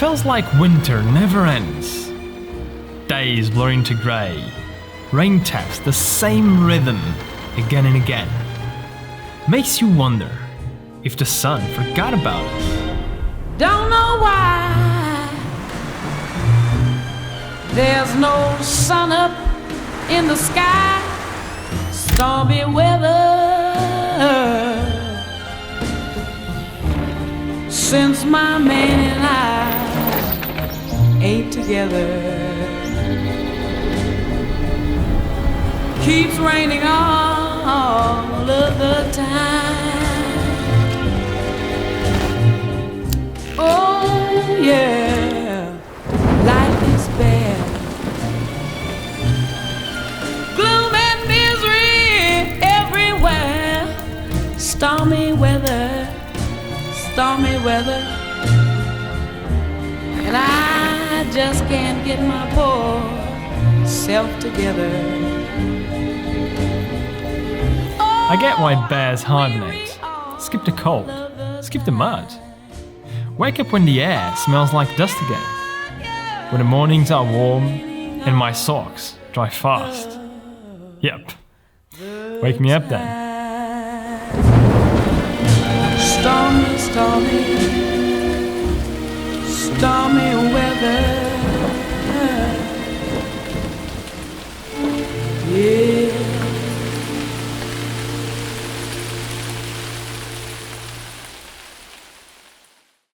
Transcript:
feels like winter never ends. Days blur into grey. Rain taps the same rhythm again and again. Makes you wonder if the sun forgot about us. Don't know why there's no sun up in the sky. Stormy weather since my man and I ain't together. Keeps raining all of the time. Oh yeah, life is bad. Gloom and misery everywhere. Stormy weather, stormy weather. And I just can't get my poor self together. I get why bears hibernate. Skip the cold, skip the mud. Wake up when the air smells like dust again. When the mornings are warm and my socks dry fast. Yep, wake me up then. Stormy, stormy, stormy weather.